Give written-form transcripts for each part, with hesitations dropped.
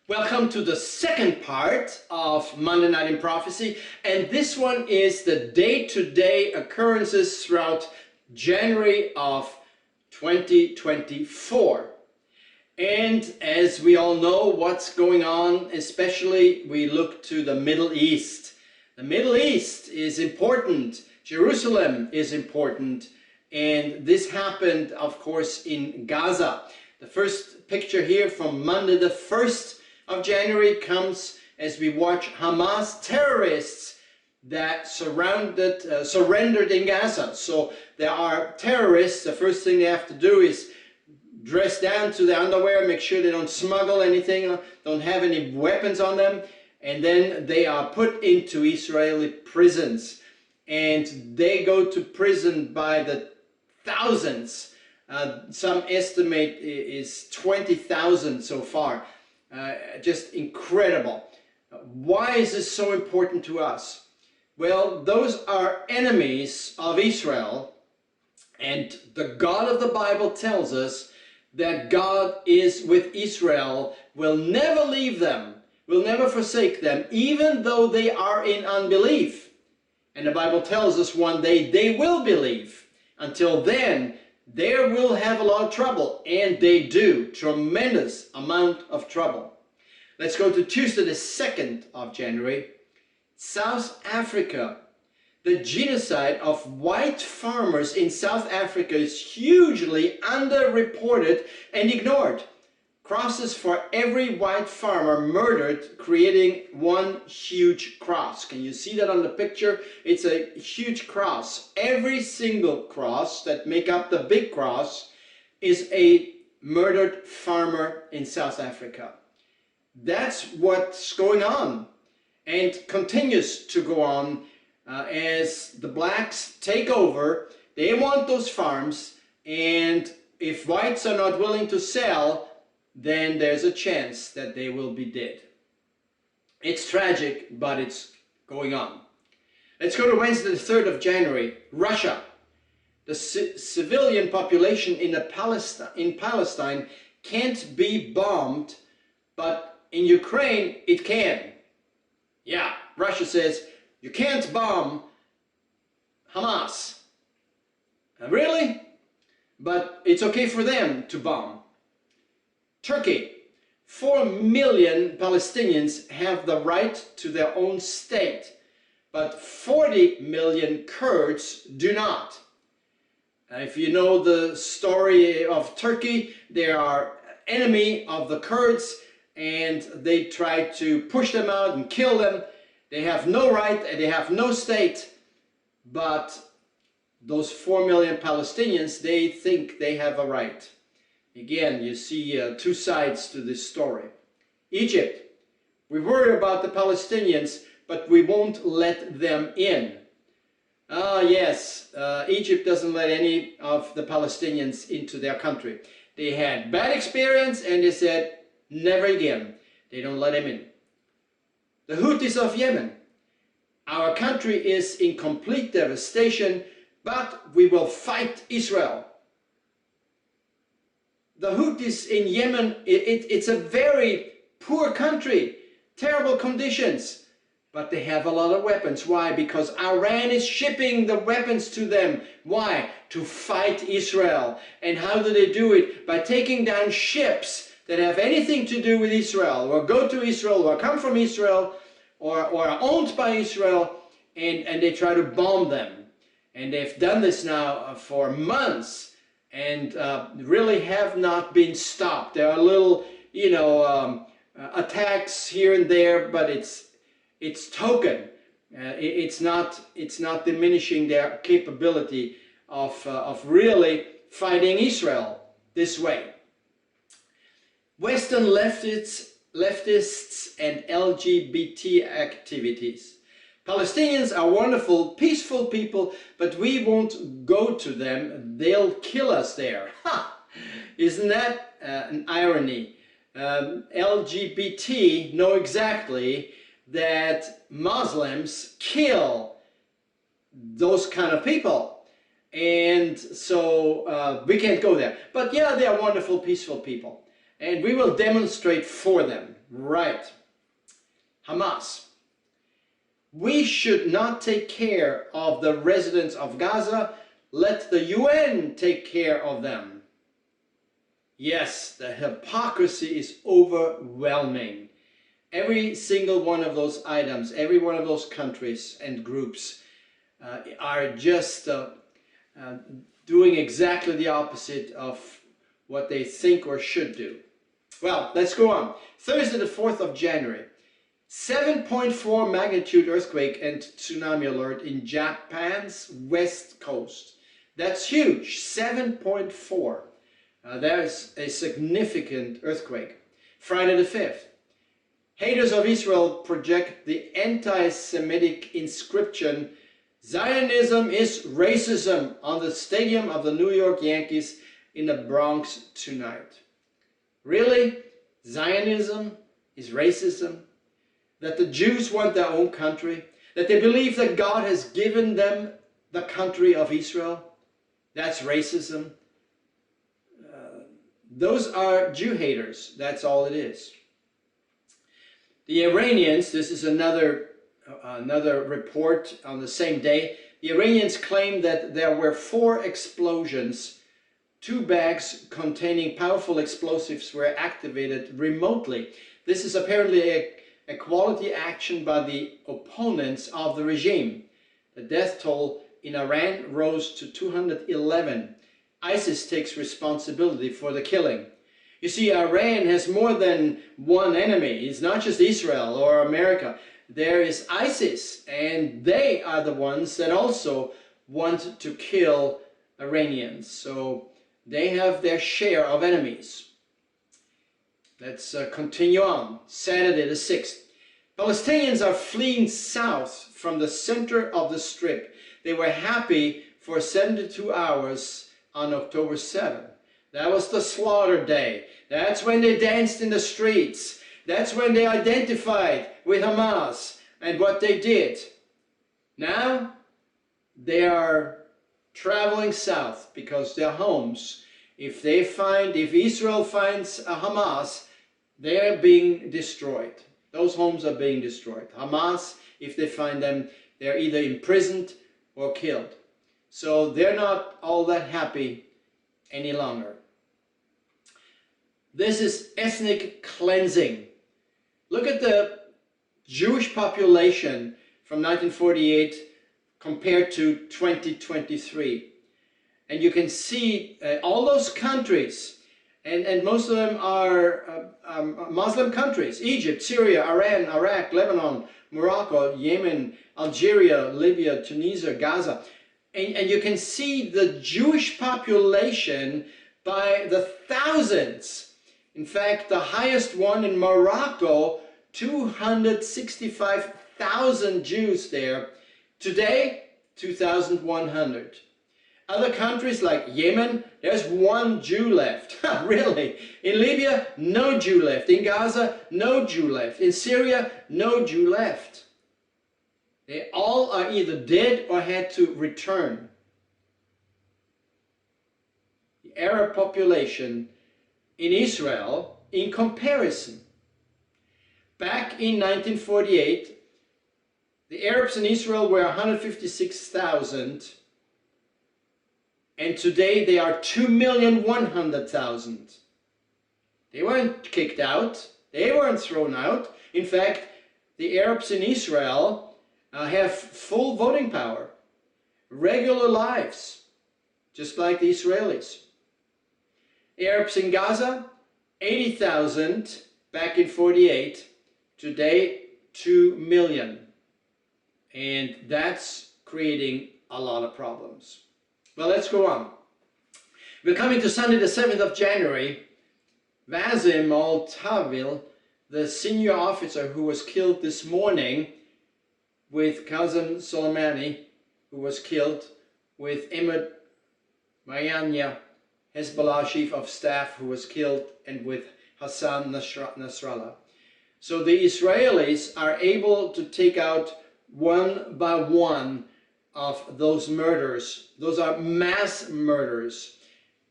Welcome to the second part of Monday Night in Prophecy, and this one is the day-to-day occurrences throughout January of 2024. And as we all know what's going on, especially we look to the Middle East. The Middle East is important, Jerusalem is important, and this happened, of course, in Gaza. The first picture here from Monday the 1st of January comes as we watch Hamas terrorists that surrendered in Gaza. So there are terrorists. The first thing they have to do is dress down to the underwear, make sure they don't smuggle anything, don't have any weapons on them, and then they are put into Israeli prisons. And they go to prison by the thousands. Some estimate is 20,000 so far. Just incredible. Why is this so important to us? Well, those are enemies of Israel, and the God of the Bible tells us that God is with Israel, will never leave them, will never forsake them, even though they are in unbelief. And the Bible tells us one day they will believe. Until then, they will have a lot of trouble, and they do, tremendous amount of trouble. Let's go to Tuesday the 2nd of January. South Africa. The genocide of white farmers in South Africa is hugely underreported and ignored. Crosses for every white farmer murdered, creating one huge cross. Can you see that on the picture? It's a huge cross. Every single cross that make up the big cross is a murdered farmer in South Africa. That's what's going on and continues to go on as the blacks take over. They want those farms, and if whites are not willing to sell, then there's a chance that they will be dead. It's tragic, but it's going on. Let's go to Wednesday the 3rd of January. Russia. The civilian population in Palestine can't be bombed, but in Ukraine it can. Yeah, Russia says, you can't bomb Hamas. Really? But it's okay for them to bomb. Turkey. 4 million Palestinians have the right to their own state, but 40 million Kurds do not. If you know the story of Turkey, they are enemy of the Kurds, and they try to push them out and kill them. They have no right and they have no state, but those 4 million Palestinians, they think they have a right. Again, you see two sides to this story. Egypt. We worry about the Palestinians, but we won't let them in. Yes, Egypt doesn't let any of the Palestinians into their country. They had bad experience and they said, never again. They don't let them in. The Houthis of Yemen. Our country is in complete devastation, but we will fight Israel. The Houthis in Yemen, it's a very poor country, terrible conditions, but they have a lot of weapons. Why? Because Iran is shipping the weapons to them. Why? To fight Israel. And how do they do it? By taking down ships that have anything to do with Israel, or go to Israel, or come from Israel, or are owned by Israel, and they try to bomb them. And they've done this now for months, and really have not been stopped. There are little, attacks here and there, but it's token. It's not diminishing their capability of really fighting Israel this way. Western leftists and LGBT activities. Palestinians are wonderful, peaceful people, but we won't go to them. They'll kill us there. Ha! Isn't that an irony? LGBT know exactly that Muslims kill those kind of people. And so we can't go there. But yeah, they are wonderful, peaceful people. and we will demonstrate for them. Right. Hamas. We should not take care of the residents of Gaza. Let the UN take care of them. Yes, the hypocrisy is overwhelming. Every single one of those items, every one of those countries and groups are just doing exactly the opposite of what they think or should do. Well, let's go on. Thursday the 4th of January. 7.4 magnitude earthquake and tsunami alert in Japan's west coast. That's huge, 7.4. There's a significant earthquake. Friday the 5th. Haters of Israel project the anti-Semitic inscription, "Zionism is racism," on the stadium of the New York Yankees in the Bronx tonight. Really? Zionism is racism? That the Jews want their own country? That they believe that God has given them the country of Israel? That's racism. Those are Jew haters. That's all it is. The Iranians, this is another report on the same day. The Iranians claim that there were 4 explosions. 2 bags containing powerful explosives were activated remotely. This is apparently a quality action by the opponents of the regime. The death toll in Iran rose to 211. ISIS takes responsibility for the killing. You see, Iran has more than one enemy. It's not just Israel or America. There is ISIS, and they are the ones that also want to kill Iranians. So they have their share of enemies. Let's continue on. Saturday the 6th. Palestinians are fleeing south from the center of the Strip. They were happy for 72 hours on October 7th. That was the slaughter day. That's when they danced in the streets. That's when they identified with Hamas and what they did. Now they are traveling south because their homes, if Israel finds a Hamas, they're being destroyed. Those homes are being destroyed. Hamas, if they find them, they're either imprisoned or killed. So they're not all that happy any longer. This is ethnic cleansing. Look at the Jewish population from 1948 compared to 2023. And you can see all those countries, and most of them are Muslim countries: Egypt, Syria, Iran, Iraq, Lebanon, Morocco, Yemen, Algeria, Libya, Tunisia, Gaza. And you can see the Jewish population by the thousands. In fact, the highest one in Morocco, 265,000 Jews there. Today, 2,100. Other countries like Yemen, there's 1 Jew left. Really? In Libya, no Jew left. In Gaza, no Jew left. In Syria, no Jew left. They all are either dead or had to return. The Arab population in Israel, in comparison, back in 1948, the Arabs in Israel were 156,000, and today they are 2,100,000. They weren't kicked out. They weren't thrown out. In fact, the Arabs in Israel have full voting power, regular lives, just like the Israelis. Arabs in Gaza, 80,000 back in 48, today 2 million. And that's creating a lot of problems. Well, let's go on. We're coming to Sunday the 7th of January. Wasim al-Tawil, the senior officer who was killed this morning, with Qasem Soleimani, who was killed, with Ahmed Mayanya, Hezbollah chief of staff, who was killed, and with Hassan Nasrallah. So the Israelis are able to take out one by one of those murders. Those are mass murders.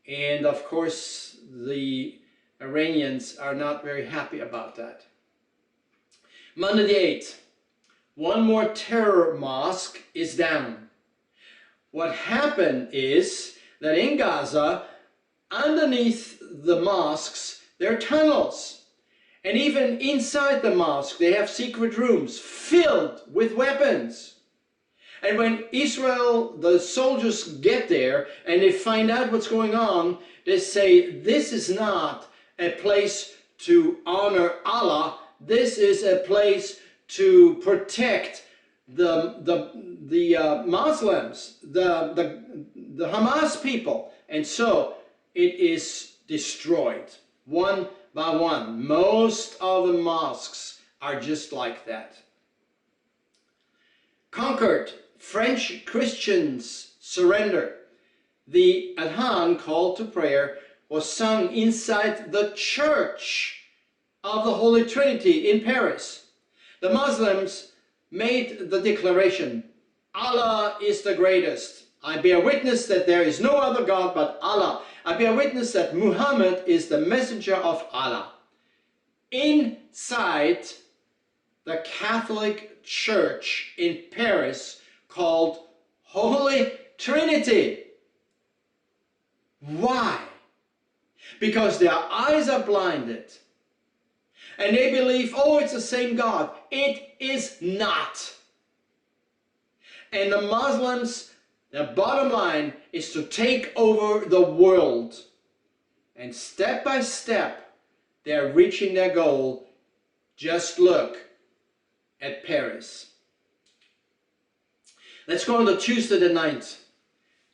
And of course, the Iranians are not very happy about that. Monday the 8th, one more terror mosque is down. What happened is that in Gaza, underneath the mosques, there are tunnels. And even inside the mosque, they have secret rooms filled with weapons. And when Israel, the soldiers get there and they find out what's going on, they say, this is not a place to honor Allah. This is a place to protect the Muslims, the Hamas people. And so it is destroyed one by one. Most of the mosques are just like that. Conquered, French Christians surrender. The Adhan, call to prayer, was sung inside the Church of the Holy Trinity in Paris. The Muslims made the declaration, Allah is the greatest. I bear witness that there is no other God but Allah. I bear witness that Muhammad is the messenger of Allah. Inside the Catholic Church in Paris called Holy Trinity. Why? Because their eyes are blinded. And they believe, oh, it's the same God. It is not. And the Muslims, their bottom line is to take over the world. And step by step, they're reaching their goal. Just look at Paris. Let's go on to Tuesday the 9th.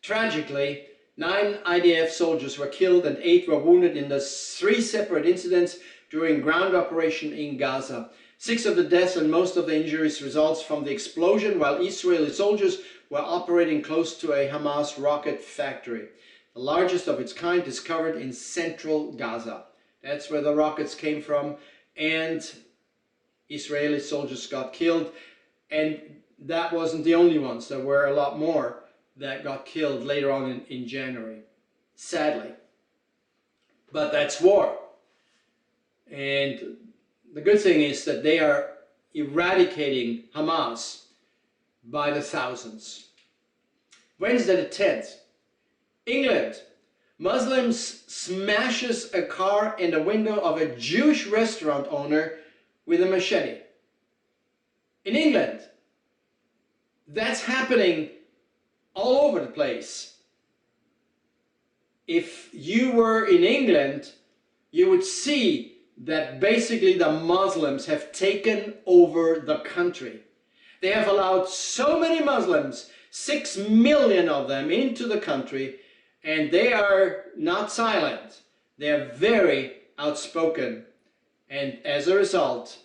Tragically, 9 IDF soldiers were killed and 8 were wounded in the 3 separate incidents during ground operation in Gaza. 6 of the deaths and most of the injuries results from the explosion while Israeli soldiers were operating close to a Hamas rocket factory, the largest of its kind discovered in central Gaza. That's where the rockets came from, and Israeli soldiers got killed. And that wasn't the only ones. There were a lot more that got killed later on in January, sadly. But that's war. And the good thing is that they are eradicating Hamas by the thousands. Wednesday the 10th, England. Muslims smashes a car in the window of a Jewish restaurant owner with a machete. In England. That's happening all over the place. If you were in England, you would see that basically the Muslims have taken over the country. They have allowed so many Muslims, 6 million of them, into the country, and they are not silent. They are very outspoken. And as a result,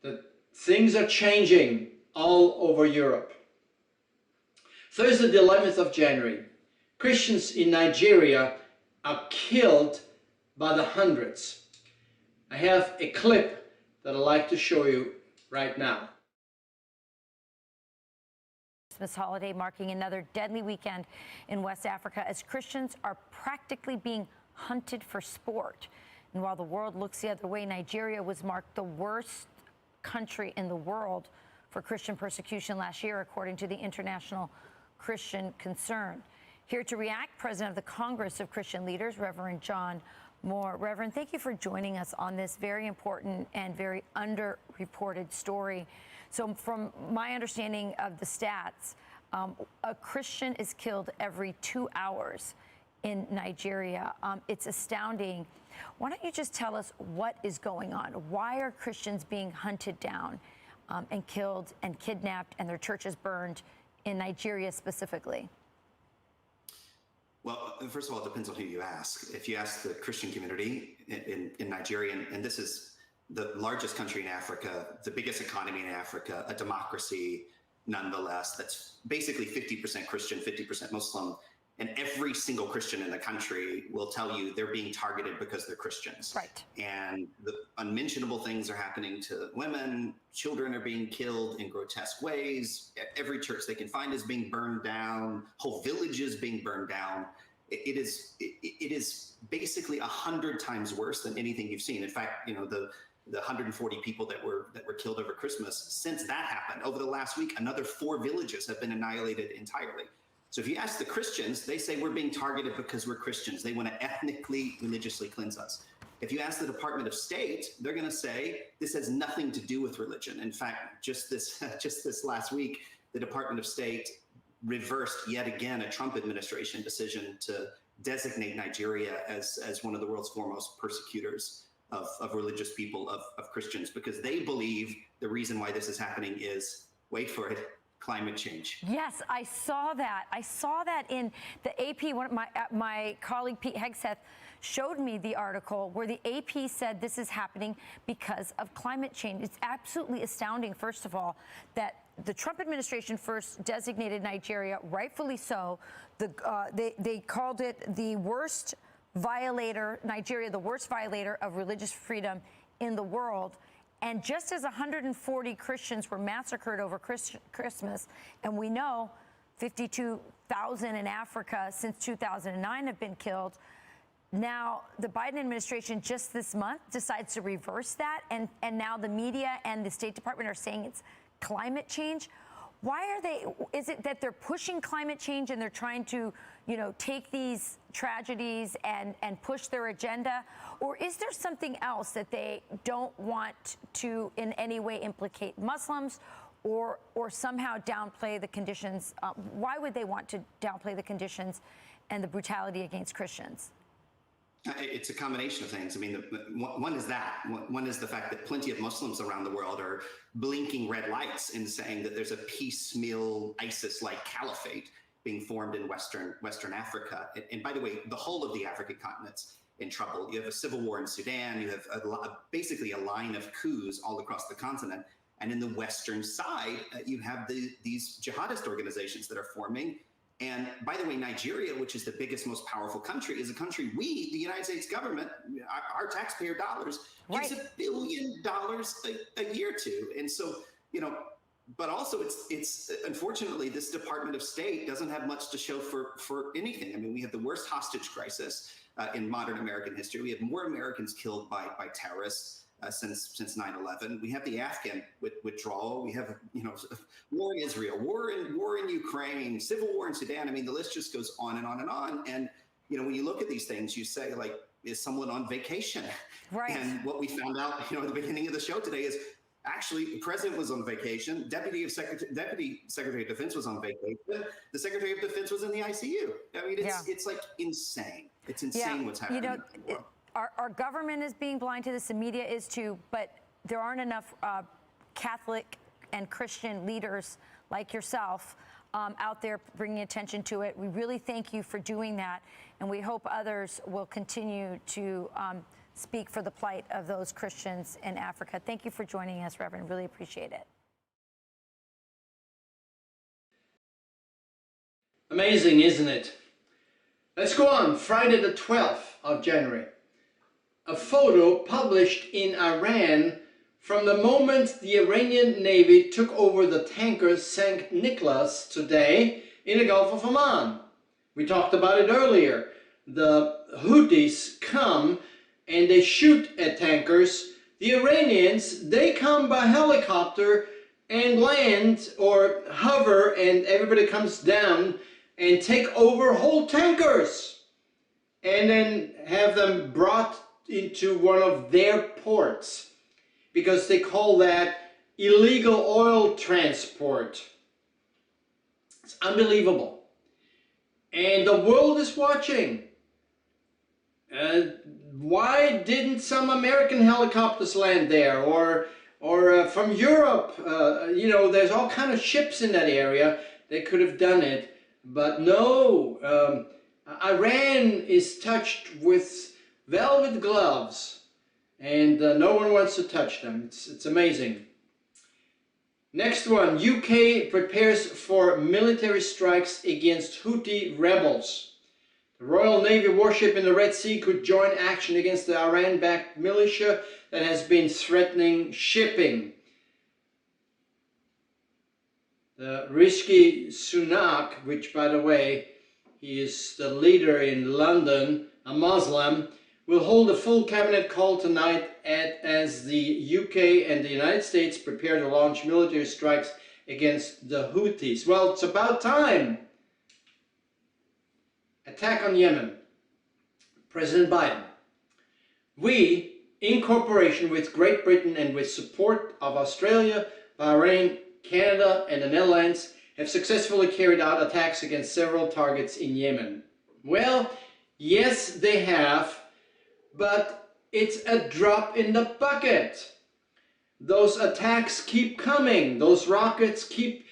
the things are changing all over Europe. Thursday the 11th of January, Christians in Nigeria are killed by the hundreds. I have a clip that I'd like to show you right now. Christmas holiday marking another deadly weekend in West Africa as Christians are practically being hunted for sport. And while the world looks the other way, Nigeria was marked the worst country in the world for Christian persecution last year, according to the International Christian Concern. Here to react, President of the Congress of Christian Leaders, Reverend John Moore. Reverend, thank you for joining us on this very important and very underreported story. So from my understanding of the stats, a Christian is killed every 2 hours in Nigeria. It's astounding. Why don't you just tell us what is going on? Why are Christians being hunted down and killed and kidnapped and their churches burned in Nigeria specifically? Well, first of all, it depends on who you ask. If you ask the Christian community in Nigeria, and this is the largest country in Africa, the biggest economy in Africa, a democracy nonetheless, that's basically 50% Christian, 50% Muslim. And every single Christian in the country will tell you they're being targeted because they're Christians. Right. And the unmentionable things are happening to women. Children are being killed in grotesque ways. Every church they can find is being burned down. Whole villages being burned down. it is basically 100 times worse than anything you've seen. In fact, the 140 people that were killed over Christmas, since that happened, over the last week, another 4 villages have been annihilated entirely. So if you ask the Christians, they say we're being targeted because we're Christians. They want to ethnically, religiously cleanse us. If you ask the Department of State, they're going to say this has nothing to do with religion. In fact, just this last week, the Department of State reversed yet again a Trump administration decision to designate Nigeria as one of the world's foremost persecutors of religious people, of Christians, because they believe the reason why this is happening is, wait for it, climate change. Yes, I saw that. I saw that in the AP. One of my colleague Pete Hegseth showed me the article where the AP said this is happening because of climate change. It's absolutely astounding, first of all, that the Trump administration first designated Nigeria, rightfully so. They called it the worst violator, Nigeria, the worst violator of religious freedom in the world. And just as 140 Christians were massacred over Christmas, and we know 52,000 in Africa since 2009 have been killed, now the Biden administration just this month decides to reverse that, and now the media and the State Department are saying it's climate change. Why are they? Is it that they're pushing climate change and they're trying to, take these tragedies and push their agenda? Or is there something else that they don't want to in any way implicate Muslims or somehow downplay the conditions? Why would they want to downplay the conditions and the brutality against Christians? It's a combination of things. I mean, one is that. One is the fact that plenty of Muslims around the world are blinking red lights and saying that there's a piecemeal ISIS-like caliphate being formed in Western Africa. And by the way, the whole of the African continent's in trouble. You have a civil war in Sudan. You have basically a line of coups all across the continent. And in the Western side, you have these jihadist organizations that are forming. And by the way, Nigeria, which is the biggest, most powerful country, is a country the United States government, our taxpayer dollars, gives $1 billion a year to. And so, but also it's unfortunately, this Department of State doesn't have much to show for anything. I mean, we have the worst hostage crisis in modern American history. We have more Americans killed by terrorists since 9/11. We have the Afghan withdrawal. We have war in Israel, war in Ukraine, civil war in Sudan. I mean, the list just goes on and on and on. And when you look at these things, you say, like, is someone on vacation? Right. And what we found out, at the beginning of the show today is actually the president was on vacation. Deputy Secretary of Defense was on vacation. The Secretary of Defense was in the ICU. I mean, it's like insane. It's insane what's happening. In the world. Our government is being blind to this, the media is too, but there aren't enough Catholic and Christian leaders like yourself out there bringing attention to it. We really thank you for doing that, and we hope others will continue to speak for the plight of those Christians in Africa. Thank you for joining us, Reverend. Really appreciate it. Amazing, isn't it? Let's go on. Friday the 12th of January. A photo published in Iran from the moment the Iranian Navy took over the tanker St. Nicholas today in the Gulf of Oman. We talked about it earlier. The Houthis come and they shoot at tankers. The Iranians, they come by helicopter and land or hover, and everybody comes down and take over whole tankers and then have them brought into one of their ports, because they call that illegal oil transport. It's unbelievable. And the world is watching. Why didn't some American helicopters land there, or from Europe? There's all kind of ships in that area. They could have done it, but no. Iran is touched with velvet gloves, and no one wants to touch them. It's amazing. Next one, UK prepares for military strikes against Houthi rebels. The Royal Navy warship in the Red Sea could join action against the Iran-backed militia that has been threatening shipping. The Rishi Sunak, which by the way, he is the leader in London, a Muslim, will hold a full cabinet call tonight as the UK and the United States prepare to launch military strikes against the Houthis. Well, it's about time. Attack on Yemen. President Biden. We, in cooperation with Great Britain and with support of Australia, Bahrain, Canada and the Netherlands, have successfully carried out attacks against several targets in Yemen. Well, yes, they have, but it's a drop in the bucket. Those attacks keep coming. Those rockets keep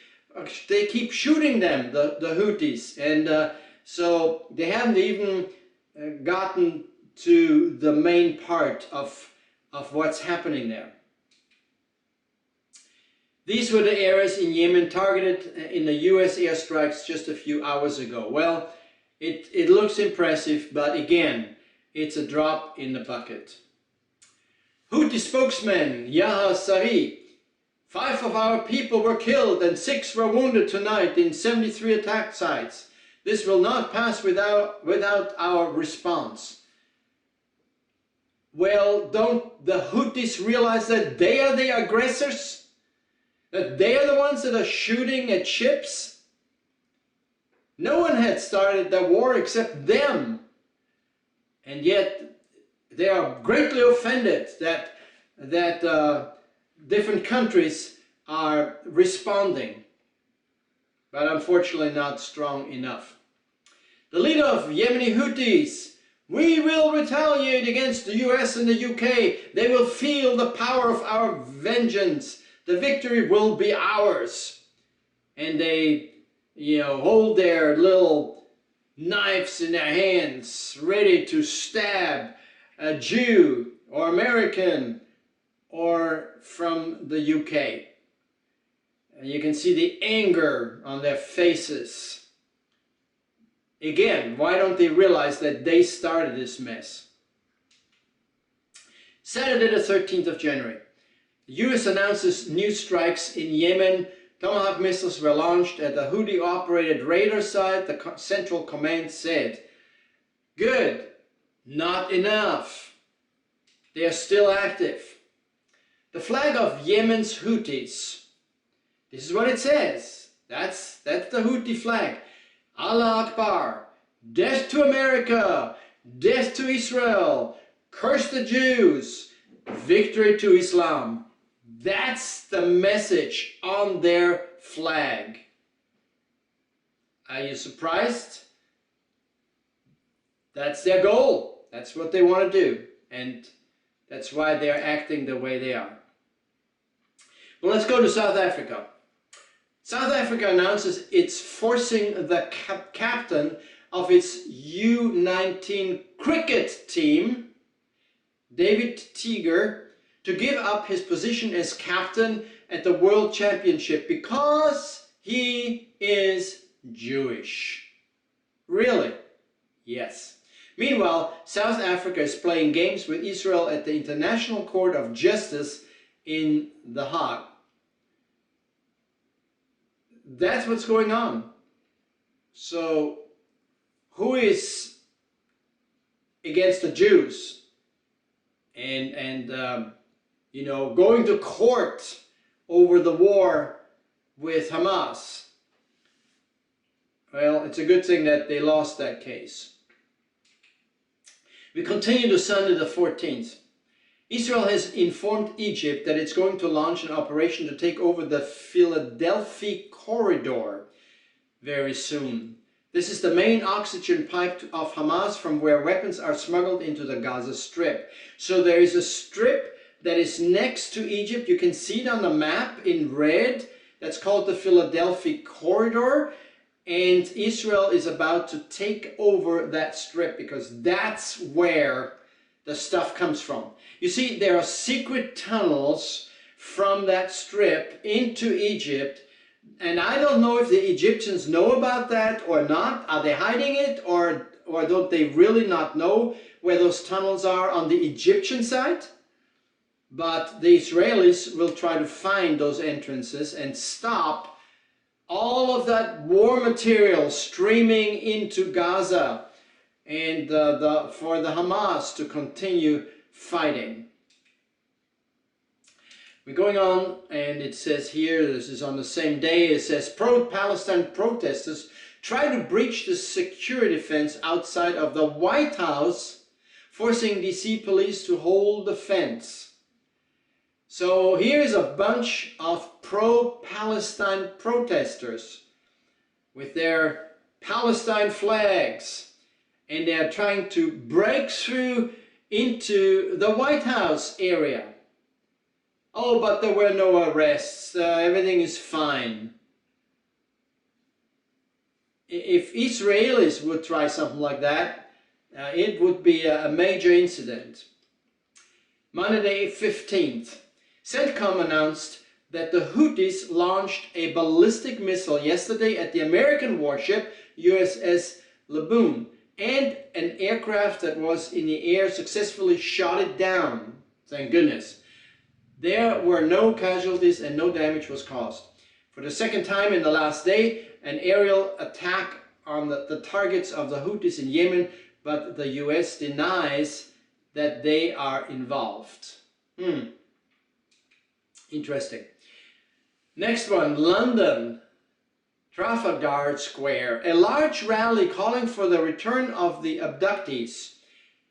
shooting them, the Houthis, and so they haven't even gotten to the main part of what's happening there. These were the areas in Yemen targeted in the US airstrikes just a few hours ago. Well, it looks impressive, but again, it's a drop in the bucket. Houthi spokesman Yahya Saree, 5 of our people were killed and 6 were wounded tonight in 73 attack sites. This will not pass without our response. Well, don't the Houthis realize that they are the aggressors? That they are the ones that are shooting at ships? No one had started the war except them. And yet they are greatly offended that different countries are responding, but unfortunately not strong enough. The leader of Yemeni Houthis: we will retaliate against the US and the UK. They will feel the power of our vengeance. The victory will be ours. And they, hold their little knives in their hands, ready to stab a Jew or American or from the UK. And you can see the anger on their faces. Again, why don't they realize that they started this mess? Saturday the 13th of January. The US announces new strikes in Yemen. Tomahawk missiles were launched at the Houthi-operated radar site, the Central Command said. Good. Not enough. They are still active. The flag of Yemen's Houthis. This is what it says. That's the Houthi flag. Allah Akbar. Death to America. Death to Israel. Curse the Jews. Victory to Islam. That's the message on their flag. Are you surprised? That's their goal. That's what they want to do. And that's why they're acting the way they are. Well, let's go to South Africa. South Africa announces it's forcing the captain of its U19 cricket team, David Teeger, to give up his position as captain at the World Championship because he is Jewish. Really? Yes. Meanwhile, South Africa is playing games with Israel at the International Court of Justice in The Hague. That's what's going on. So, who is against the Jews? And going to court over the war with Hamas. Well, it's a good thing that they lost that case. We continue to Sunday the 14th. Israel has informed Egypt that it's going to launch an operation to take over the Philadelphia corridor very soon. This is the main oxygen pipe of Hamas from where weapons are smuggled into the Gaza Strip. So there is a strip that is next to Egypt. You can see it on the map in red. That's called the Philadelphia corridor. And Israel is about to take over that strip because that's where the stuff comes from. You see, there are secret tunnels from that strip into Egypt. And I don't know if the Egyptians know about that or not. Are they hiding it, or don't they really not know where those tunnels are on the Egyptian side? But the Israelis will try to find those entrances and stop all of that war material streaming into Gaza and for the Hamas to continue fighting. We're going on, and it says here, this is on the same day, it says pro-Palestine protesters try to breach the security fence outside of the White House, forcing DC police to hold the fence. So here is a bunch of pro-Palestine protesters with their Palestine flags, and they are trying to break through into the White House area. Oh, but there were no arrests. Everything is fine. If Israelis would try something like that, it would be a major incident. Monday, 15th. CENTCOM announced that the Houthis launched a ballistic missile yesterday at the American warship USS Laboon, and an aircraft that was in the air successfully shot it down. Thank goodness. There were no casualties and no damage was caused. For the second time in the last day, an aerial attack on the targets of the Houthis in Yemen, but the US denies that they are involved. Interesting. Next one, London, Trafalgar Square. A large rally calling for the return of the abductees.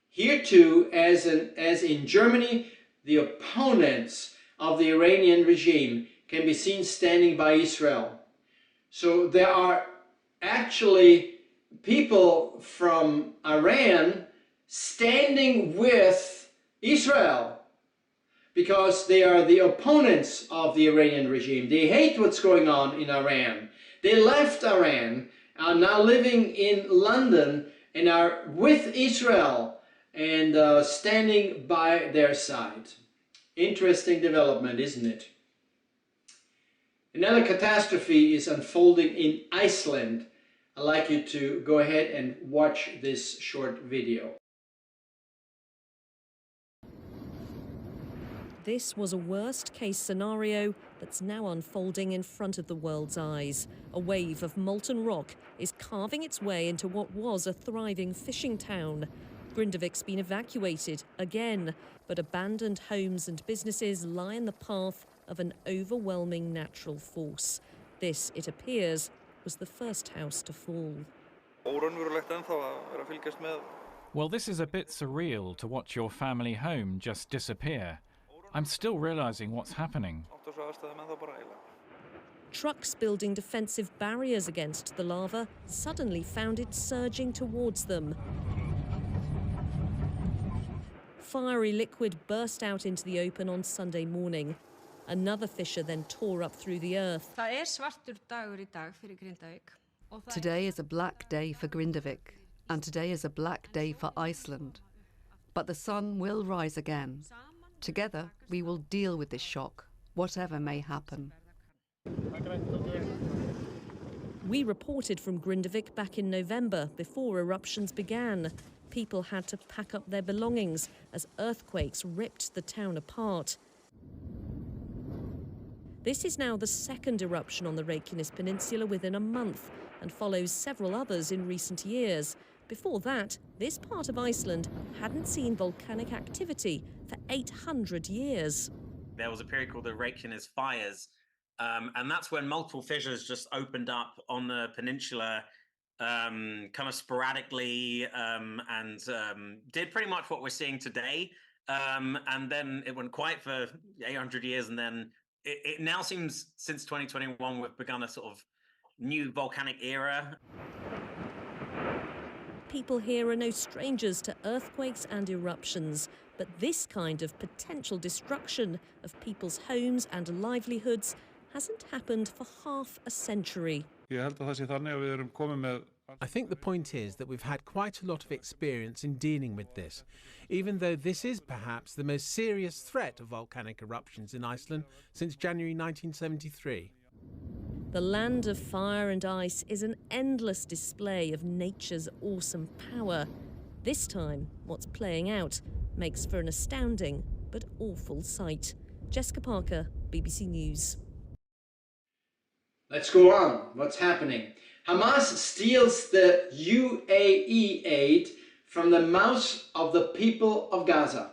Here too, as in Germany, the opponents of the Iranian regime can be seen standing by Israel. So there are actually people from Iran standing with Israel because they are the opponents of the Iranian regime. They hate what's going on in Iran. They left Iran, are now living in London and are with Israel and standing by their side. Interesting development, isn't it? Another catastrophe is unfolding in Iceland. I'd like you to go ahead and watch this short video. This was a worst-case scenario that's now unfolding in front of the world's eyes. A wave of molten rock is carving its way into what was a thriving fishing town. Grindavik's been evacuated again, but abandoned homes and businesses lie in the path of an overwhelming natural force. This, it appears, was the first house to fall. Well, this is a bit surreal to watch your family home just disappear. I'm still realizing what's happening. Trucks building defensive barriers against the lava suddenly found it surging towards them. Fiery liquid burst out into the open on Sunday morning. Another fissure then tore up through the earth. Today is a black day for Grindavik, and today is a black day for Iceland. But the sun will rise again. Together, we will deal with this shock, whatever may happen. We reported from Grindavik back in November, before eruptions began. People had to pack up their belongings as earthquakes ripped the town apart. This is now the second eruption on the Reykjanes Peninsula within a month and follows several others in recent years. Before that, this part of Iceland hadn't seen volcanic activity for 800 years. There was a period called the Reykjanes fires, and that's when multiple fissures just opened up on the peninsula kind of sporadically and did pretty much what we're seeing today. And then it went quiet for 800 years, and then it now seems since 2021 we've begun a sort of new volcanic era. People here are no strangers to earthquakes and eruptions, but this kind of potential destruction of people's homes and livelihoods hasn't happened for half a century. I think the point is that we've had quite a lot of experience in dealing with this, even though this is perhaps the most serious threat of volcanic eruptions in Iceland since January 1973. The land of fire and ice is an endless display of nature's awesome power. This time, what's playing out makes for an astounding but awful sight. Jessica Parker, BBC News. Let's go on. What's happening? Hamas steals the UAE aid from the mouths of the people of Gaza.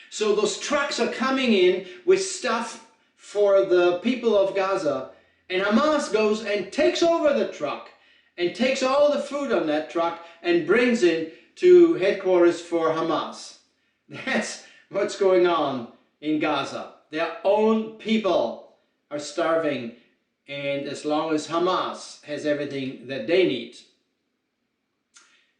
So those trucks are coming in with stuff for the people of Gaza, and Hamas goes and takes over the truck and takes all the food on that truck and brings it to headquarters for Hamas. That's what's going on in Gaza. Their own people are starving, and as long as Hamas has everything that they need.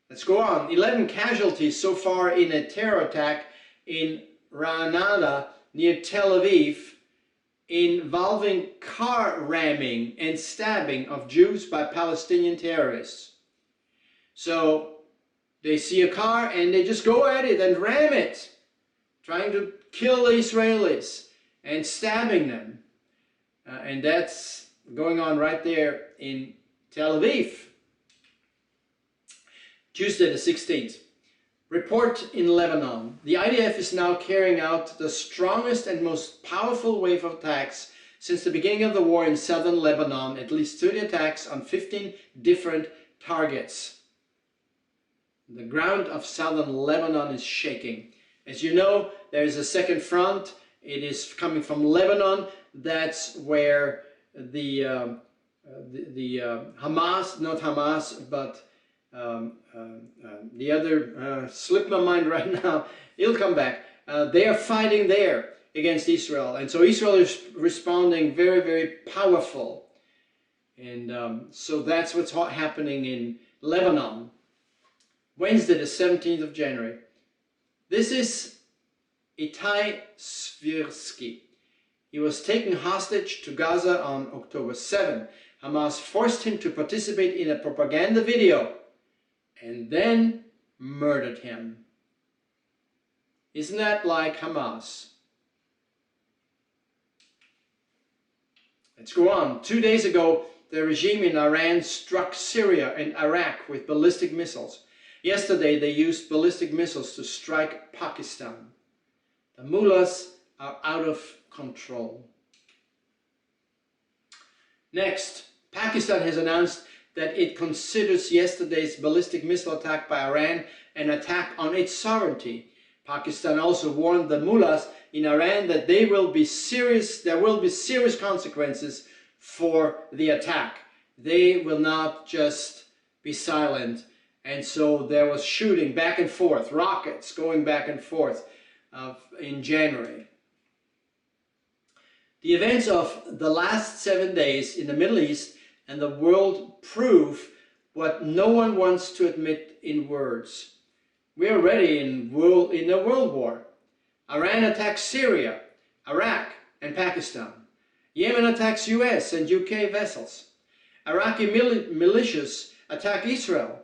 Let's go on. 11 casualties so far in a terror attack in Ranada near Tel Aviv, involving car ramming and stabbing of Jews by Palestinian terrorists. So they see a car and they just go at it and ram it, trying to kill the Israelis and stabbing them. And that's going on right there in Tel Aviv. Tuesday the 16th. Report in Lebanon. The IDF is now carrying out the strongest and most powerful wave of attacks since the beginning of the war in southern Lebanon. At least 30 attacks on 15 different targets. The ground of southern Lebanon is shaking. As you know, there is a second front. It is coming from Lebanon. That's where the Hamas, not Hamas, but the other, slipped my mind right now, it'll come back. They are fighting there against Israel, and so Israel is responding very, very powerful. And so that's what's happening in Lebanon. Wednesday the 17th of January. This is Itai Svirsky. He was taken hostage to Gaza on October 7. Hamas forced him to participate in a propaganda video and then murdered him. Isn't that like Hamas? Let's go on. 2 days ago, the regime in Iran struck Syria and Iraq with ballistic missiles. Yesterday, they used ballistic missiles to strike Pakistan. The mullahs are out of control. Next, Pakistan has announced that it considers yesterday's ballistic missile attack by Iran an attack on its sovereignty. Pakistan also warned the mullahs in Iran that there will be serious consequences for the attack. They will not just be silent. And so there was shooting back and forth, rockets going back and forth in January. The events of the last 7 days in the Middle East and the world prove what no one wants to admit in words. We are already in a world war. Iran attacks Syria, Iraq, and Pakistan. Yemen attacks US and UK vessels. Iraqi militias attack Israel.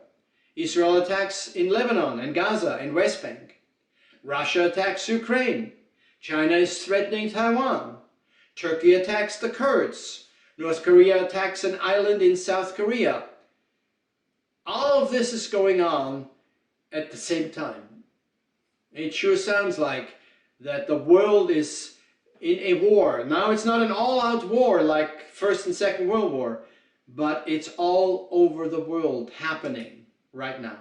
Israel attacks in Lebanon and Gaza and West Bank. Russia attacks Ukraine. China is threatening Taiwan. Turkey attacks the Kurds. North Korea attacks an island in South Korea. All of this is going on at the same time. It sure sounds like that the world is in a war. Now it's not an all-out war like First and Second World War, but it's all over the world happening right now.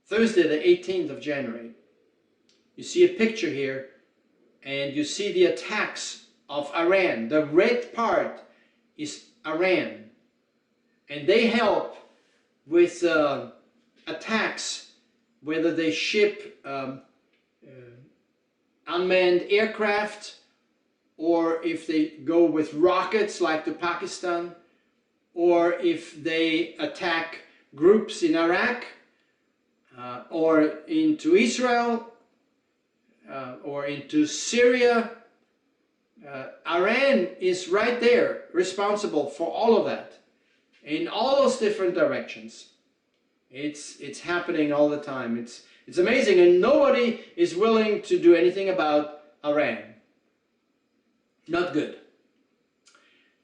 Thursday, the 18th of January. You see a picture here, and you see the attacks of Iran. The red part is Iran, and they help with attacks, whether they ship unmanned aircraft, or if they go with rockets like to Pakistan, or if they attack groups in Iraq, or into Israel, or into Syria. Iran is right there, responsible for all of that, in all those different directions. It's happening all the time. It's amazing, and nobody is willing to do anything about Iran. Not good.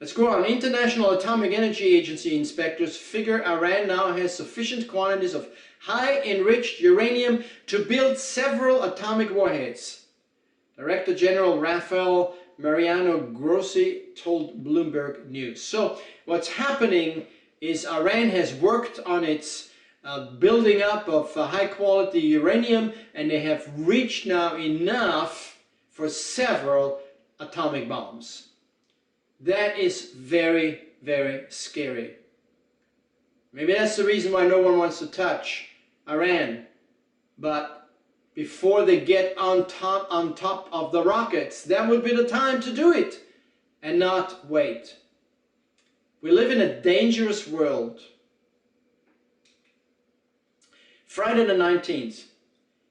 Let's go on. International Atomic Energy Agency inspectors figure Iran now has sufficient quantities of high enriched uranium to build several atomic warheads. Director General Rafael Mariano Grossi told Bloomberg News. So what's happening is Iran has worked on its building up of high quality uranium, and they have reached now enough for several atomic bombs. That is very, very scary. Maybe that's the reason why no one wants to touch Iran. But before they get on top of the rockets, that would be the time to do it and not wait. We live in a dangerous world. Friday the 19th,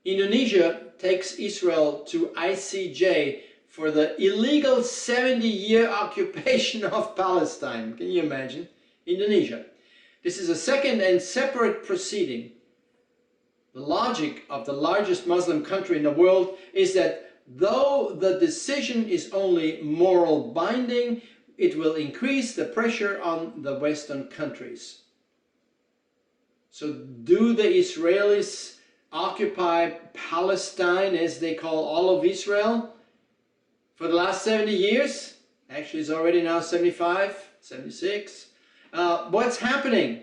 Indonesia takes Israel to ICJ for the illegal 70-year occupation of Palestine. Can you imagine? Indonesia. This is a second and separate proceeding. The logic of the largest Muslim country in the world is that though the decision is only moral binding, it will increase the pressure on the Western countries. So do the Israelis occupy Palestine, as they call all of Israel, for the last 70 years? Actually, it's already now 75, 76. What's happening?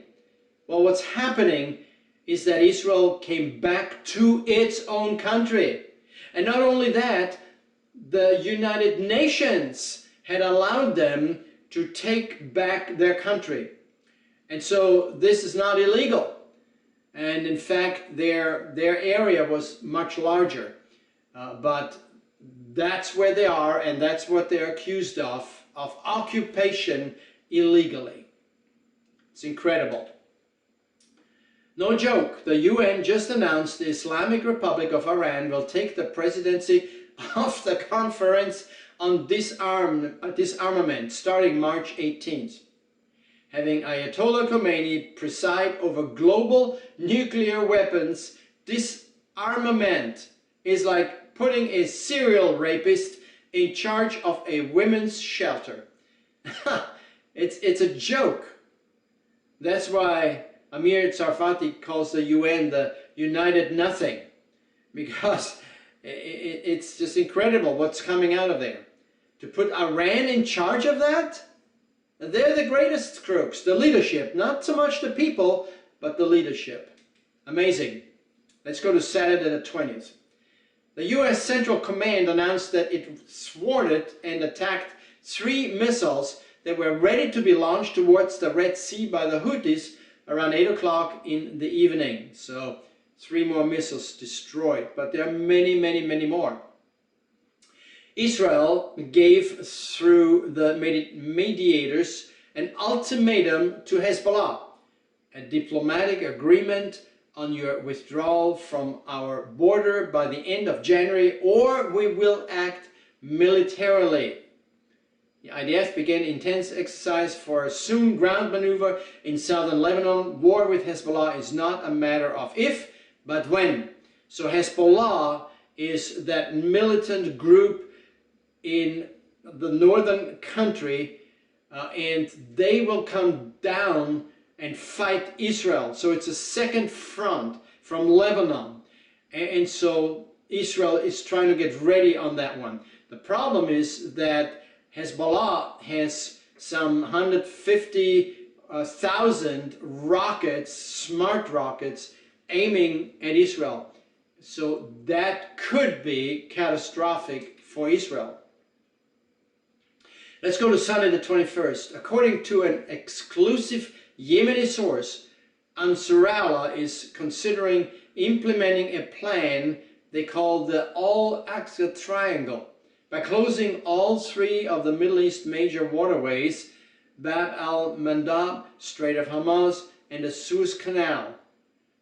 Well, what's happening is that Israel came back to its own country. And not only that, the United Nations had allowed them to take back their country. And so this is not illegal. And in fact, their area was much larger. But that's where they are, and that's what they're accused of occupation illegally. It's incredible. No joke, the UN just announced the Islamic Republic of Iran will take the presidency of the Conference on Disarmament starting March 18th. Having Ayatollah Khomeini preside over global nuclear weapons, disarmament is like putting a serial rapist in charge of a women's shelter. It's a joke. That's why Amir Tsarfati calls the UN the United Nothing, because it's just incredible what's coming out of there. To put Iran in charge of that? They're the greatest crooks, the leadership, not so much the people, but the leadership. Amazing. Let's go to Saturday the 20th. The US Central Command announced that it thwarted and attacked 3 missiles that were ready to be launched towards the Red Sea by the Houthis around 8 o'clock in the evening. So 3 more missiles destroyed, but there are many, many, many more. Israel gave, through the mediators, an ultimatum to Hezbollah, a diplomatic agreement on your withdrawal from our border by the end of January, or we will act militarily. The IDF began intense exercise for a soon ground maneuver in southern Lebanon. War with Hezbollah is not a matter of if, but when. So Hezbollah is that militant group in the northern country, and they will come down and fight Israel. So it's a second front from Lebanon. And so Israel is trying to get ready on that one. The problem is that Hezbollah has some 150,000 rockets, smart rockets, aiming at Israel. So that could be catastrophic for Israel. Let's go to Sunday the 21st. According to an exclusive Yemeni source, Ansarallah is considering implementing a plan they call the All-Aqsa Triangle by closing all 3 of the Middle East major waterways, Bab al-Mandab, Strait of Hormuz, and the Suez Canal.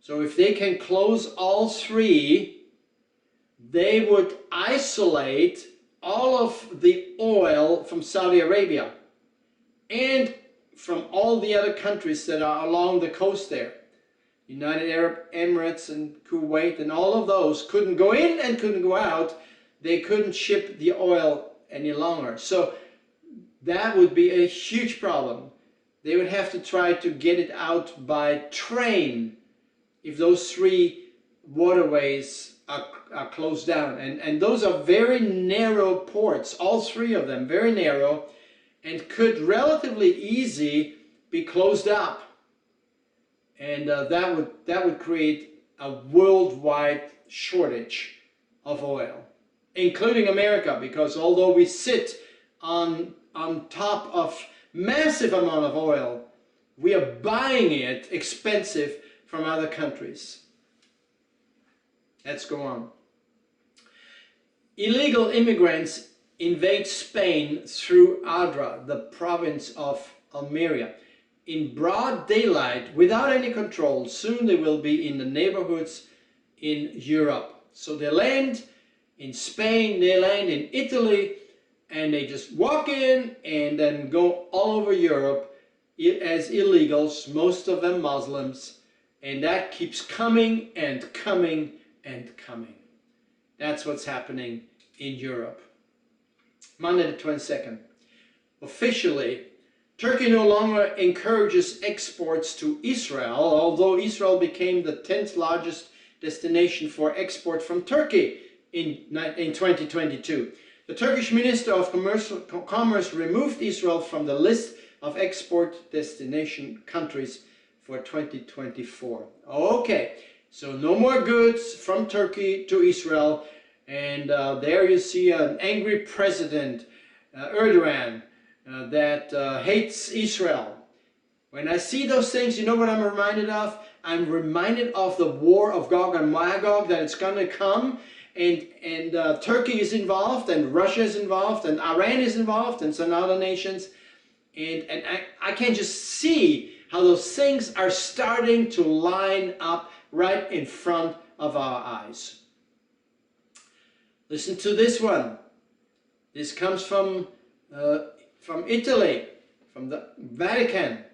So if they can close all 3, they would isolate all of the oil from Saudi Arabia and from all the other countries that are along the coast there. United Arab Emirates and Kuwait and all of those couldn't go in and couldn't go out. They couldn't ship the oil any longer. So that would be a huge problem. They would have to try to get it out by train if those 3 waterways are closed down. And those are very narrow ports, all three of them, very narrow, and could relatively easy be closed up. And that would create a worldwide shortage of oil, including America, because although we sit on top of massive amount of oil, we are buying it expensive from other countries. Let's go on. Illegal immigrants invade Spain through Adra, the province of Almeria, in broad daylight without any control. Soon they will be in the neighborhoods in Europe. So they land in Spain, they land in Italy, and they just walk in and then go all over Europe as illegals, most of them Muslims, and that keeps coming and coming and coming. That's what's happening in Europe. Monday the 22nd. Officially, Turkey no longer encourages exports to Israel, although Israel became the 10th largest destination for export from Turkey in 2022. The Turkish Minister of Commerce removed Israel from the list of export destination countries for 2024. Okay, so no more goods from Turkey to Israel. And there you see an angry president, Erdogan, that hates Israel. When I see those things, you know what I'm reminded of? I'm reminded of the war of Gog and Magog, that it's going to come. And Turkey is involved, and Russia is involved, and Iran is involved, and some other nations. And I can just see how those things are starting to line up right in front of our eyes. Listen to this one. This comes from Italy, from the Vatican.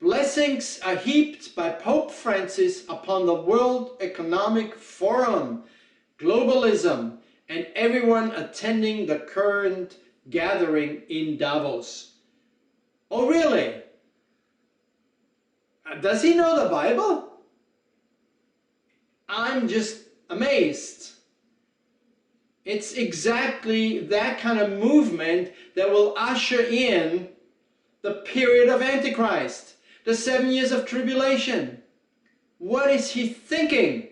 Blessings are heaped by Pope Francis upon the World Economic Forum, globalism, and everyone attending the current gathering in Davos. Oh, really? Does he know the Bible? I'm just amazed. It's exactly that kind of movement that will usher in the period of Antichrist, the 7 years of tribulation. What is he thinking?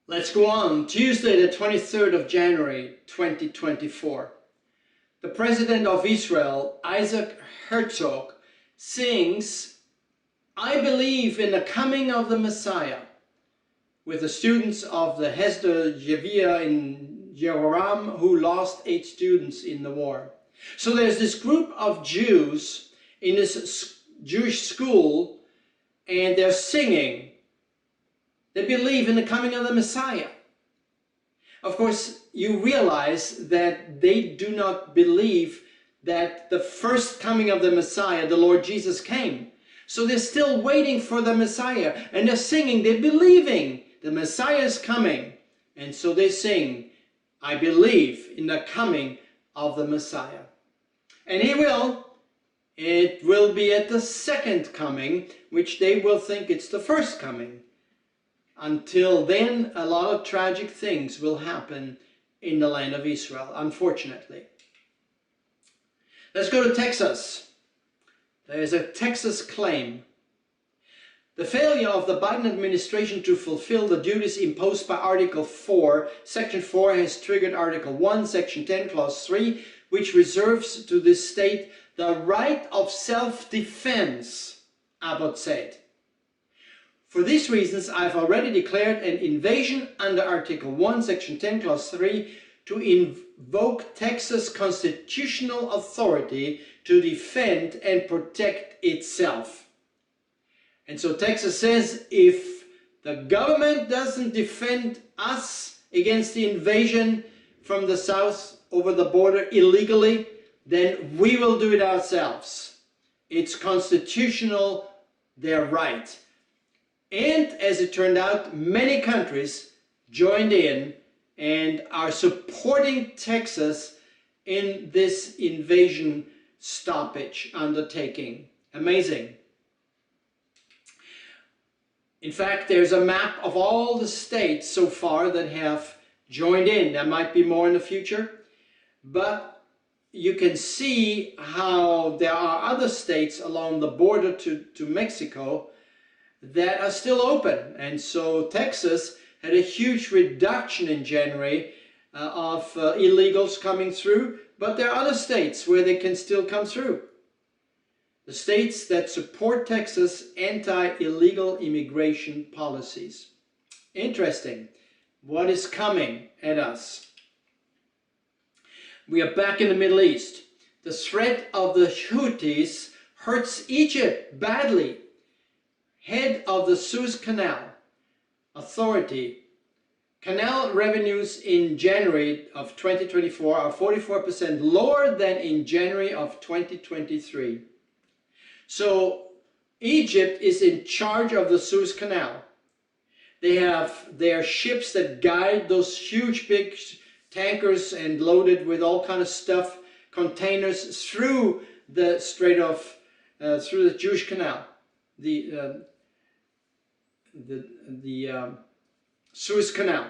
Let's go on. Tuesday, the 23rd of January, 2024. The President of Israel, Isaac Herzog, sings, "I believe in the coming of the Messiah," with the students of the Hesder Yevia in Jehoram, who lost 8 students in the war. So there's this group of Jews in this Jewish school, and they're singing. They believe in the coming of the Messiah. Of course, you realize that they do not believe that the first coming of the Messiah, the Lord Jesus, came. So they're still waiting for the Messiah, and they're singing, they're believing the Messiah is coming. And so they sing, "I believe in the coming of the Messiah." And he will. It will be at the second coming, which they will think it's the first coming. Until then, a lot of tragic things will happen in the land of Israel, unfortunately. Let's go to Texas. There is a Texas claim. The failure of the Biden administration to fulfill the duties imposed by Article 4, Section 4 has triggered Article 1, Section 10, Clause 3, which reserves to this state the right of self-defense, Abbott said. For these reasons, I've already declared an invasion under Article 1, Section 10, Clause 3 to invoke Texas constitutional authority to defend and protect itself. And so Texas says, if the government doesn't defend us against the invasion from the south over the border illegally, then we will do it ourselves. It's constitutional, they're right. And as it turned out, many countries joined in and are supporting Texas in this invasion stoppage undertaking. Amazing. In fact, there's a map of all the states so far that have joined in. There might be more in the future, but you can see how there are other states along the border to Mexico that are still open. And so Texas had a huge reduction in January of illegals coming through, but there are other states where they can still come through. The states that support Texas' anti-illegal immigration policies. Interesting. What is coming at us? We are back in the Middle East. The threat of the Houthis hurts Egypt badly. Head of the Suez Canal Authority. Canal revenues in January of 2024 are 44% lower than in January of 2023. So Egypt is in charge of the Suez Canal. They have their ships that guide those huge big tankers and loaded with all kind of stuff, containers through the Strait of, through the Suez Canal, the Suez Canal.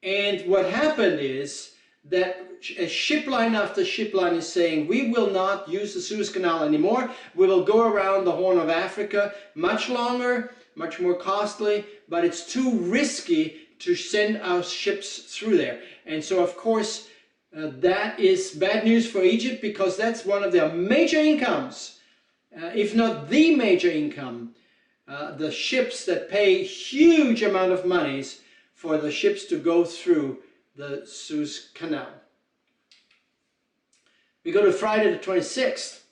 And what happened is that a ship line after ship line is saying, we will not use the Suez Canal anymore. We will go around the Horn of Africa much longer, much more costly, but it's too risky to send our ships through there. And so, of course, that is bad news for Egypt, because that's one of their major incomes, if not the major income. The ships that pay huge amount of monies for the ships to go through the Suez Canal. We go to Friday the 26th.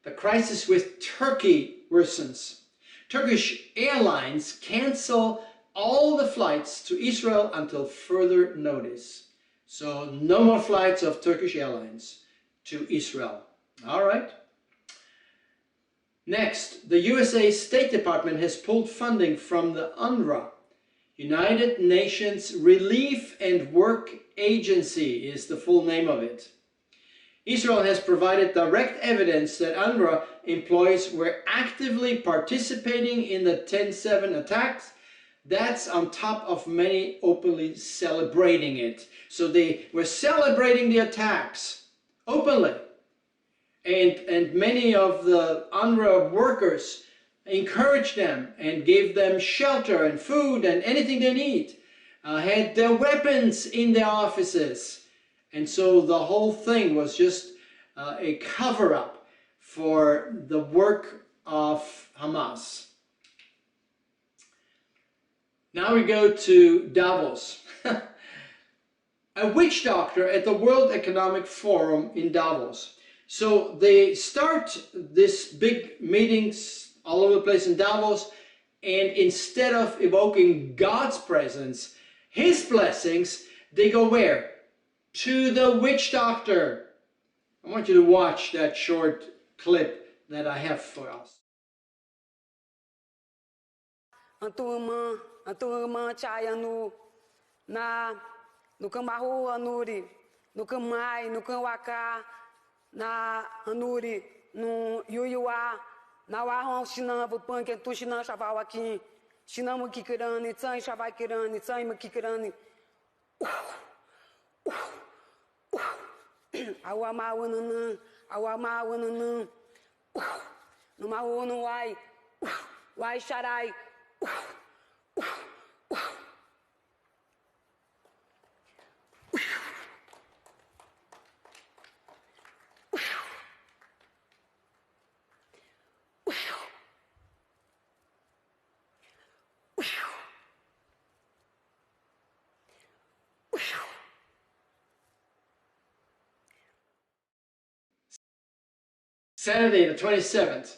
The crisis with Turkey worsens. Turkish Airlines cancel all the flights to Israel until further notice. So no more flights of Turkish Airlines to Israel. All right. Next, the USA State Department has pulled funding from the UNRWA. United Nations Relief and Work Agency is the full name of it. Israel has provided direct evidence that UNRWA employees were actively participating in the 10/7 attacks. That's on top of many openly celebrating it. So they were celebrating the attacks openly. And many of the UNRWA workers encouraged them and gave them shelter and food and anything they need, had their weapons in their offices. And so the whole thing was just a cover-up for the work of Hamas. Now we go to Davos. A witch doctor at the World Economic Forum in Davos. So they start this big meetings all over the place in Davos, and instead of evoking God's presence, His blessings, they go where? To the witch doctor. I want you to watch that short clip that I have for us. A tua irmã chaya no cambarro anuri, no camai, no camwaka, na anuri, no yuyuá, na warron chinã, vupan que tu chinã chaval aqui, chinã mukikirani, tsai chavai kirani, tsai mukikirani. Awama wananã, no maú no wai charai. Saturday the 27th,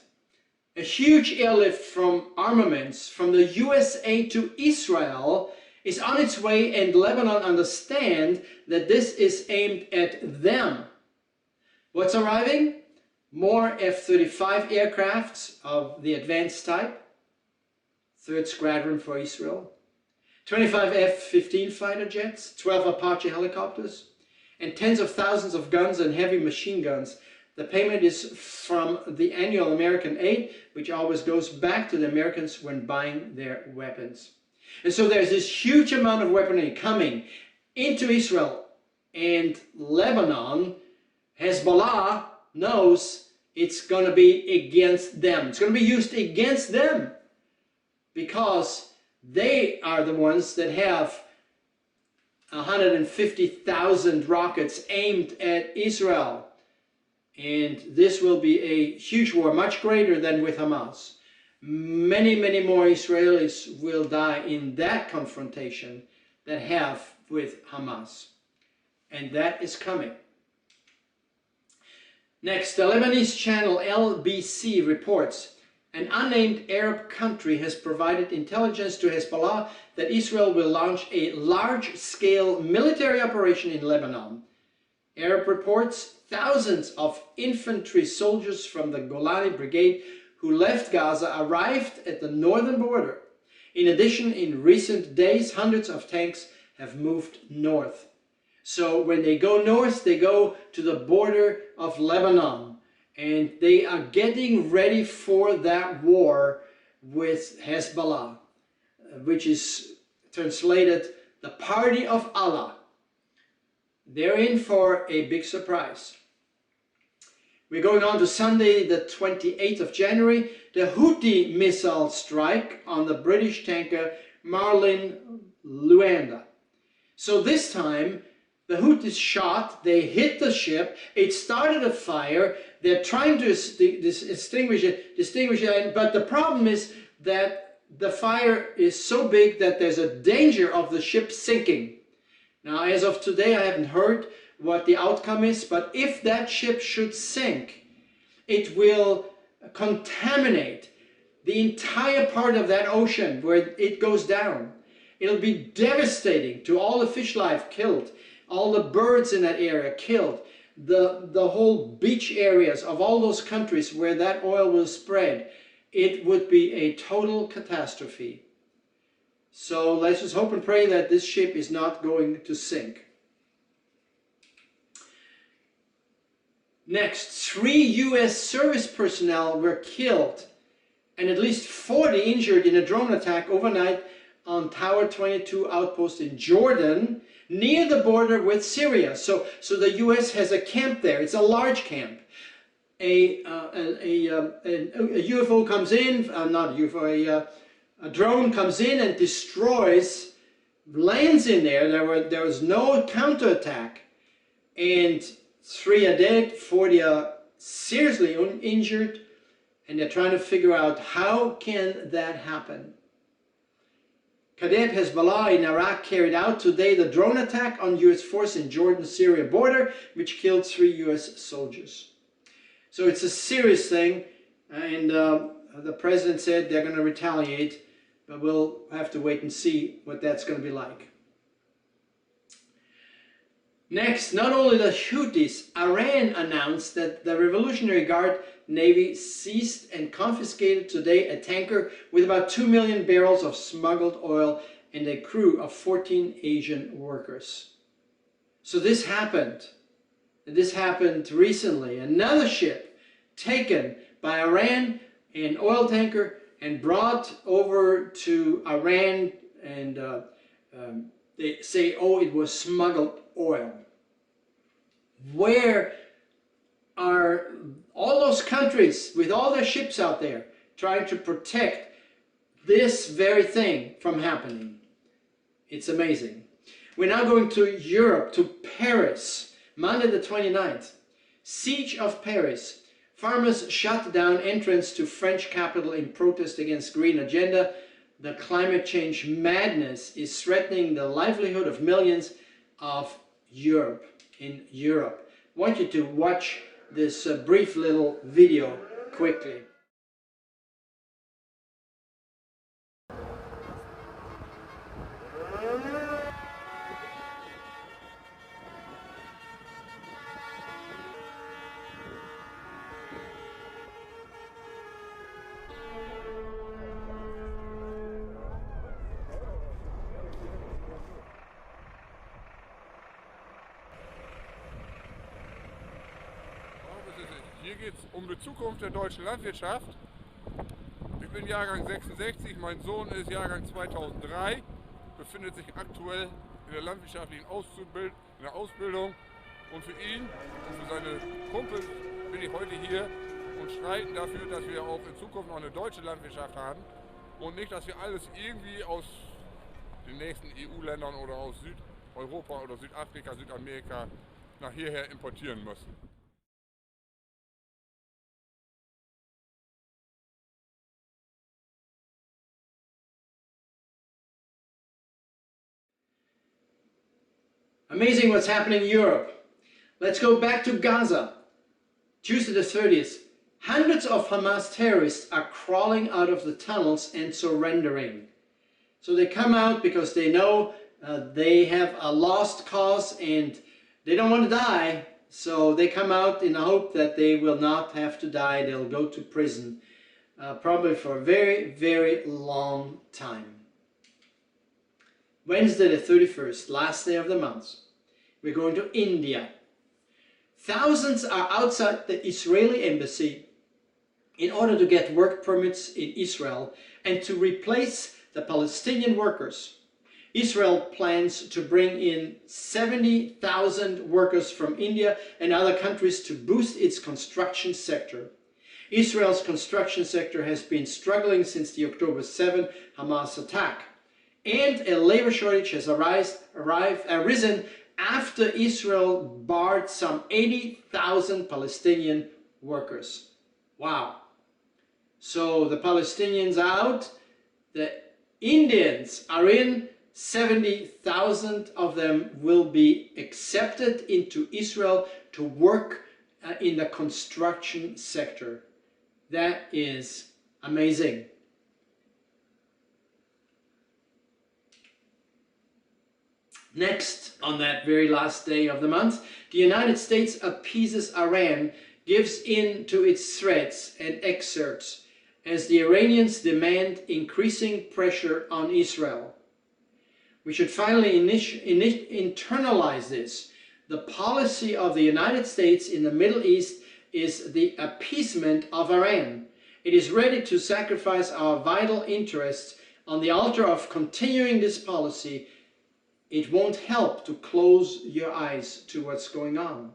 a huge airlift from armaments from the USA to Israel is on its way, and Lebanon understand that this is aimed at them. What's arriving? More F-35 aircrafts of the advanced type, 3rd Squadron for Israel, 25 F-15 fighter jets, 12 Apache helicopters, and tens of thousands of guns and heavy machine guns The payment is from the annual American aid, which always goes back to the Americans when buying their weapons. And so there's this huge amount of weaponry coming into Israel and Lebanon. Hezbollah knows it's going to be against them. It's going to be used against them because they are the ones that have 150,000 rockets aimed at Israel. And this will be a huge war, much greater than with Hamas. Many, many more Israelis will die in that confrontation than have with Hamas. And that is coming. Next, the Lebanese channel LBC reports an unnamed Arab country has provided intelligence to Hezbollah that Israel will launch a large-scale military operation in Lebanon. Arab reports thousands of infantry soldiers from the Golani Brigade who left Gaza arrived at the northern border. In addition, in recent days, hundreds of tanks have moved north. So when they go north, they go to the border of Lebanon, and they are getting ready for that war with Hezbollah, which is translated the party of Allah. They're in for a big surprise. We're going on to Sunday, the 28th of January. The Houthi missile strike on the British tanker Marlin Luanda. So this time, the Houthis shot, they hit the ship, it started a fire, they're trying to extinguish it, but the problem is that the fire is so big that there's a danger of the ship sinking. Now, as of today, I haven't heard what the outcome is, but if that ship should sink, it will contaminate the entire part of that ocean where it goes down. It'll be devastating to all the fish life killed, all the birds in that area killed, the whole beach areas of all those countries where that oil will spread. It would be a total catastrophe. So let's just hope and pray that this ship is not going to sink. Next, 3 U.S. service personnel were killed and at least 40 injured in a drone attack overnight on Tower 22 outpost in Jordan, near the border with Syria. So the U.S. has a camp there. It's a large camp. A UFO comes in, not a UFO, a drone comes in and destroys, lands in there. There was no counterattack, and 3 are dead, 40 are seriously injured, and they're trying to figure out how can that happen. Kataib Hezbollah in Iraq carried out today the drone attack on U.S. force in Jordan-Syria border, which killed 3 U.S. soldiers. So it's a serious thing, and the president said they're going to retaliate, but we'll have to wait and see what that's going to be like. Next, not only the Houthis, Iran announced that the Revolutionary Guard Navy seized and confiscated today a tanker with about 2 million barrels of smuggled oil and a crew of 14 Asian workers. So this happened. This happened recently. Another ship taken by Iran, an oil tanker, and brought over to Iran, and they say, oh, it was smuggled oil. Where are all those countries with all their ships out there trying to protect this very thing from happening? It's amazing. We're now going to Europe, to Paris, Monday the 29th. Siege of Paris. Farmers shut down entrance to French capital in protest against green agenda. The climate change madness is threatening the livelihood of millions of Europe. In Europe. I want you to watch this brief little video quickly. geht es um die Zukunft der deutschen Landwirtschaft. Ich bin Jahrgang 66, mein Sohn ist Jahrgang 2003, befindet sich aktuell in der landwirtschaftlichen Ausbildung. Und für ihn und für seine Kumpels bin ich heute hier und streiten dafür, dass wir auch in Zukunft noch eine deutsche Landwirtschaft haben und nicht, dass wir alles irgendwie aus den nächsten EU-Ländern oder aus Südeuropa oder Südafrika, Südamerika nach hierher importieren müssen. Amazing what's happening in Europe. Let's go back to Gaza. Tuesday the 30th. Hundreds of Hamas terrorists are crawling out of the tunnels and surrendering. So they come out because they know they have a lost cause and they don't want to die. So they come out in the hope that they will not have to die. They'll go to prison, probably for a very, very long time. Wednesday the 31st, last day of the month, we're going to India. Thousands are outside the Israeli embassy in order to get work permits in Israel and to replace the Palestinian workers. Israel plans to bring in 70,000 workers from India and other countries to boost its construction sector. Israel's construction sector has been struggling since the October 7 Hamas attack. And a labor shortage has arisen after Israel barred some 80,000 Palestinian workers. Wow. So the Palestinians out, the Indians are in, 70,000 of them will be accepted into Israel to work in the construction sector. That is amazing. Next, on that very last day of the month, the United States appeases Iran, gives in to its threats and exerts as the Iranians demand increasing pressure on Israel. We should finally internalize this. The policy of the United States in the Middle East is the appeasement of Iran. It is ready to sacrifice our vital interests on the altar of continuing this policy. It won't help to close your eyes to what's going on.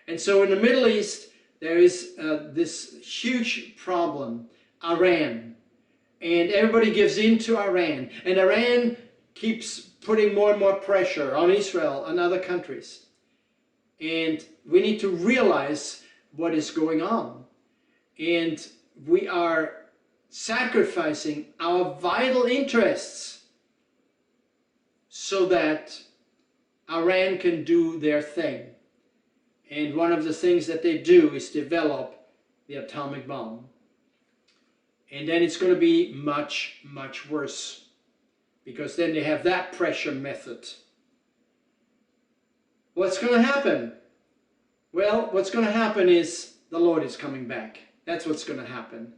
And so in the Middle East, there is this huge problem, Iran. And everybody gives in to Iran. And Iran keeps putting more and more pressure on Israel and other countries. And we need to realize what is going on. And we are sacrificing our vital interests so that Iran can do their thing. And one of the things that they do is develop the atomic bomb. And then it's going to be much, much worse, because then they have that pressure method. What's going to happen? Well, what's going to happen is the Lord is coming back. That's what's going to happen.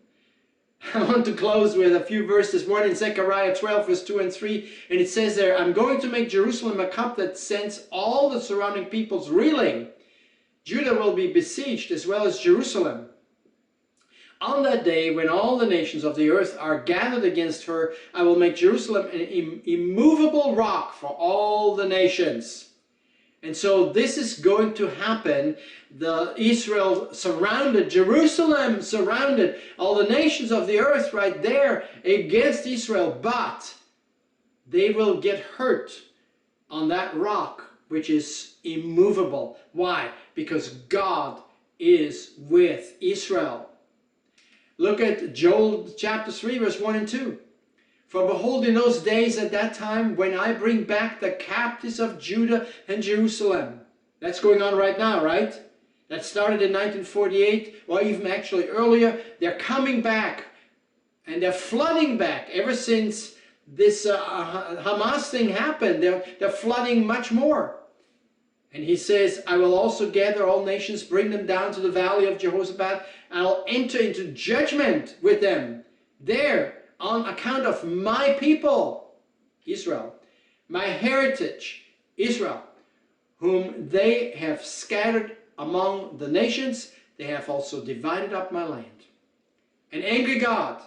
I want to close with a few verses. One in Zechariah 12, verse 2 and 3. And it says there, I'm going to make Jerusalem a cup that sends all the surrounding peoples reeling. Judah will be besieged as well as Jerusalem. On that day, when all the nations of the earth are gathered against her, I will make Jerusalem an immovable rock for all the nations. And so this is going to happen. Israel surrounded, Jerusalem surrounded, all the nations of the earth right there against Israel, but they will get hurt on that rock, which is immovable. Why? Because God is with Israel. Look at Joel chapter 3, verse 1 and 2. For behold, in those days at that time, when I bring back the captives of Judah and Jerusalem. That's going on right now, right? That started in 1948, or even actually earlier. They're coming back, and they're flooding back ever since this Hamas thing happened. They're flooding much more. And he says, I will also gather all nations, bring them down to the valley of Jehoshaphat, and I'll enter into judgment with them there on account of my people, Israel, my heritage, Israel, whom they have scattered among the nations, they have also divided up my land. An angry God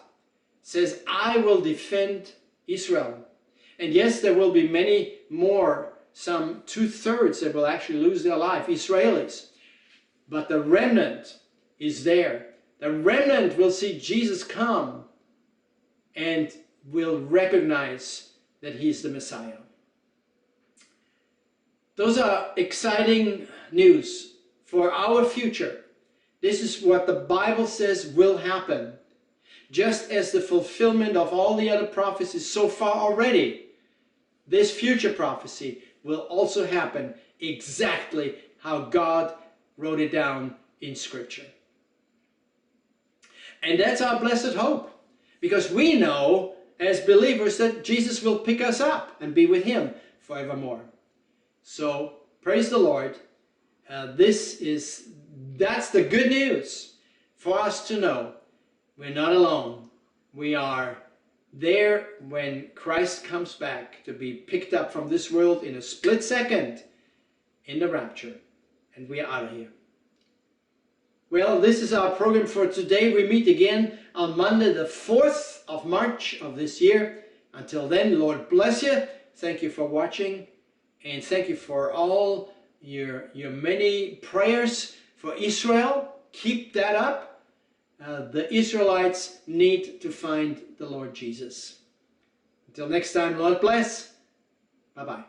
says, I will defend Israel. And yes, there will be many more, some 2/3 that will actually lose their life, Israelis. But the remnant is there. The remnant will see Jesus come and will recognize that he is the Messiah. Those are exciting news for our future. This is what the Bible says will happen. Just as the fulfillment of all the other prophecies so far already, this future prophecy will also happen exactly how God wrote it down in Scripture. And that's our blessed hope, because we know as believers that Jesus will pick us up and be with him forevermore. So praise the Lord. That's the good news for us to know. We're not alone. We are there when Christ comes back to be picked up from this world in a split second in the rapture. And we are out of here. Well, this is our program for today. We meet again on Monday, the 4th of March of this year. Until then, Lord bless you. Thank you for watching. And thank you for all your many prayers for Israel. Keep that up. The Israelites need to find the Lord Jesus. Until next time, Lord bless. Bye-bye.